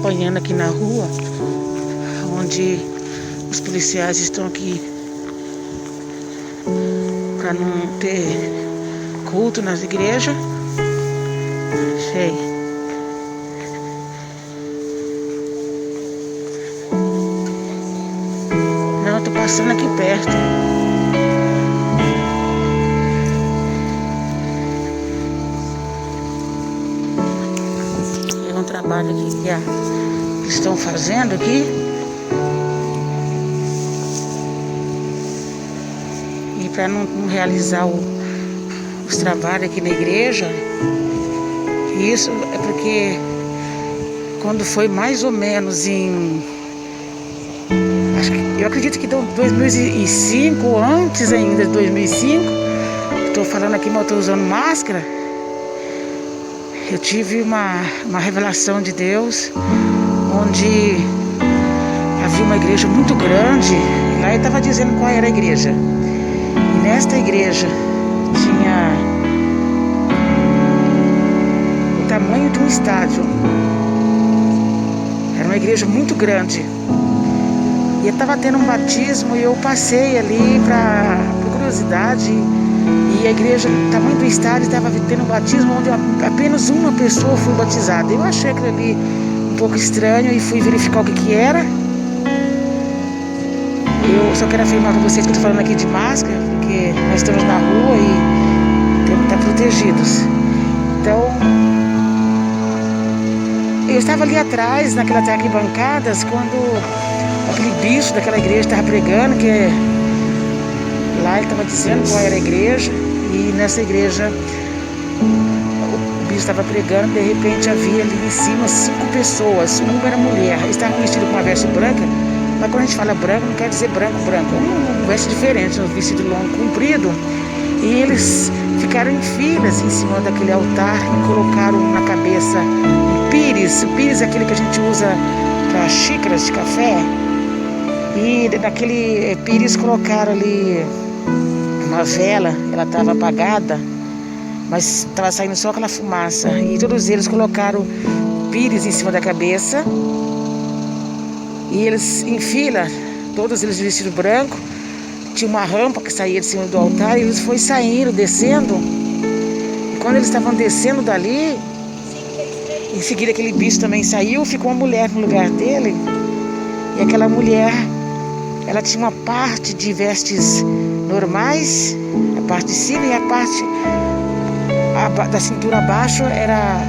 acompanhando aqui na rua, onde os policiais estão aqui para não ter culto nas igrejas. Sei. Não, eu tô passando aqui perto. É um trabalho aqui que eles estão fazendo aqui. E para não realizar os trabalhos aqui na igreja, isso é porque quando foi mais ou menos eu acredito que 2005, ou antes ainda de 2005, estou falando aqui, mas estou usando máscara. Eu tive uma revelação de Deus, onde havia uma igreja muito grande. Lá ele estava dizendo qual era a igreja. E nesta igreja tinha o tamanho de um estádio. Era uma igreja muito grande. E estava tendo um batismo e eu passei ali por curiosidade. E a igreja, o tamanho do estádio, estava tendo um batismo onde apenas uma pessoa foi batizada. Eu achei aquilo ali um pouco estranho e fui verificar o que era. Eu só quero afirmar para vocês que eu estou falando aqui de máscara, porque nós estamos na rua e temos que estar protegidos. Então, eu estava ali atrás, naquelas arquibancadas, quando aquele bicho daquela igreja estava pregando, que lá ele estava dizendo qual era a igreja. E nessa igreja o bicho estava pregando, de repente havia ali em cima 5 pessoas. Uma era mulher, eles estavam vestidos com uma veste branca. Mas quando a gente fala branco, não quer dizer branco, um veste diferente, um vestido longo, comprido. E eles ficaram em filas em cima daquele altar e colocaram na cabeça um pires. O pires é aquele que a gente usa para xícaras de café. E naquele pires colocaram ali uma vela, ela estava apagada, mas estava saindo só aquela fumaça. E todos eles colocaram pires em cima da cabeça. E eles em fila, todos eles vestidos branco. Tinha uma rampa que saía de cima do altar. E eles foram saindo, descendo. E quando eles estavam descendo dali, em seguida aquele bicho também saiu. Ficou uma mulher no lugar dele. E aquela mulher, ela tinha uma parte de vestes normais, a parte de cima, e a parte da cintura abaixo era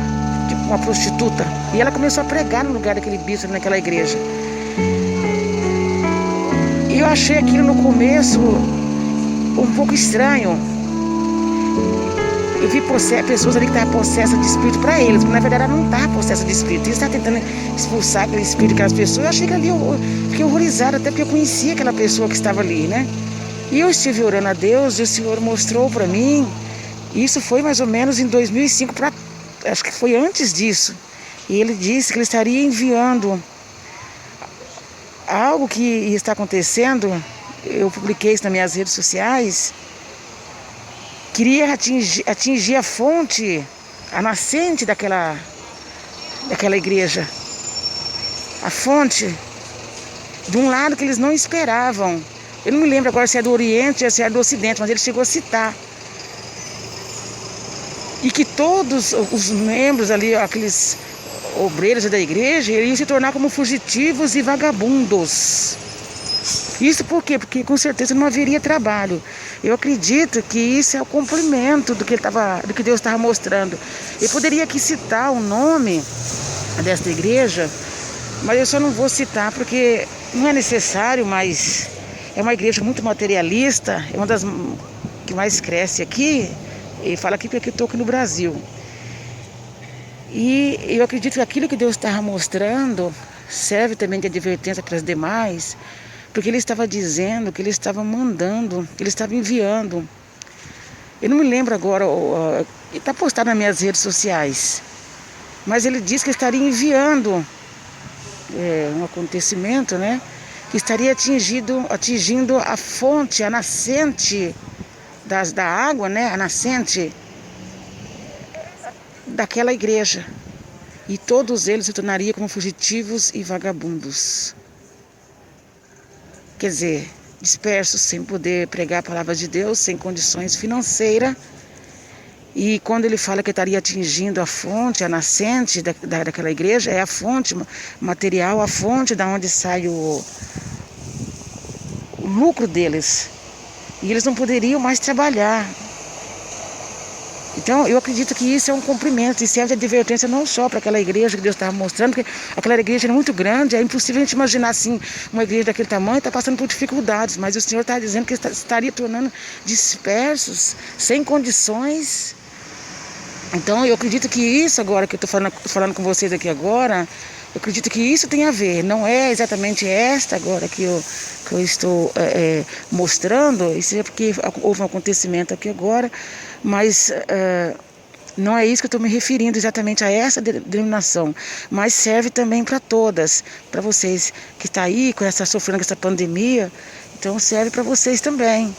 tipo uma prostituta. E ela começou a pregar no lugar daquele bicho naquela igreja. E eu achei aquilo no começo um pouco estranho. Eu vi pessoas ali que estavam possessas de espírito para eles, mas na verdade ela não estava possessa de espírito. Eles estavam tentando expulsar aquele espírito daquelas pessoas. Eu achei que ali, eu fiquei horrorizada, até porque eu conhecia aquela pessoa que estava ali, né? E eu estive orando a Deus e o Senhor mostrou para mim. Isso foi mais ou menos em 2005, acho que foi antes disso. E ele disse que ele estaria enviando algo que está acontecendo. Eu publiquei isso nas minhas redes sociais. Queria atingir a fonte, a nascente daquela igreja. A fonte, de um lado que eles não esperavam. Eu não me lembro agora se é do Oriente ou se é do Ocidente, mas ele chegou a citar. E que todos os membros ali, aqueles obreiros da igreja, iriam se tornar como fugitivos e vagabundos. Isso por quê? Porque com certeza não haveria trabalho. Eu acredito que isso é o complemento do que Deus estava mostrando. Eu poderia aqui citar o nome desta igreja, mas eu só não vou citar porque não é necessário, mas é uma igreja muito materialista, é uma das que mais cresce aqui. E fala aqui porque eu estou aqui no Brasil. E eu acredito que aquilo que Deus estava mostrando serve também de advertência para as demais, porque ele estava dizendo, que ele estava mandando, que ele estava enviando. Eu não me lembro agora, está postado nas minhas redes sociais, mas ele disse que estaria enviando um acontecimento, né? Que estaria atingindo a fonte, a nascente da água, né? A nascente daquela igreja. e todos eles se tornariam como fugitivos e vagabundos. Quer dizer, dispersos, sem poder pregar a palavra de Deus, sem condições financeiras. E quando ele fala que estaria atingindo a fonte, a nascente daquela igreja, é a fonte material, a fonte da onde sai o lucro deles. E eles não poderiam mais trabalhar. Então, eu acredito que isso é um cumprimento e serve de advertência não só para aquela igreja que Deus estava mostrando, porque aquela igreja é muito grande, é impossível a gente imaginar assim, uma igreja daquele tamanho está passando por dificuldades, mas o Senhor está dizendo que estaria tornando dispersos, sem condições. Então, eu acredito que isso agora, que eu estou falando com vocês aqui agora, eu acredito que isso tem a ver, não é exatamente esta agora que eu estou mostrando, isso é porque houve um acontecimento aqui agora, mas não é isso que eu estou me referindo exatamente a essa denominação, mas serve também para todas, para vocês que estão aí sofrendo com essa pandemia, então serve para vocês também.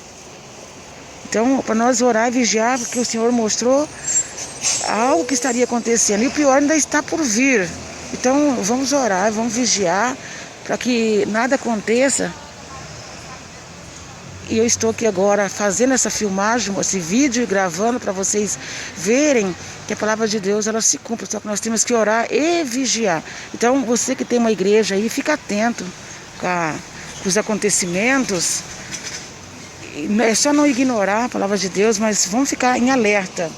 Então, para nós orar e vigiar, porque o Senhor mostrou algo que estaria acontecendo, e o pior ainda está por vir. Então, vamos orar, vamos vigiar, para que nada aconteça. E eu estou aqui agora fazendo essa filmagem, esse vídeo, e gravando para vocês verem que a palavra de Deus, ela se cumpre, só que nós temos que orar e vigiar. Então, você que tem uma igreja aí, fica atento com os acontecimentos. É só não ignorar a palavra de Deus, mas vamos ficar em alerta.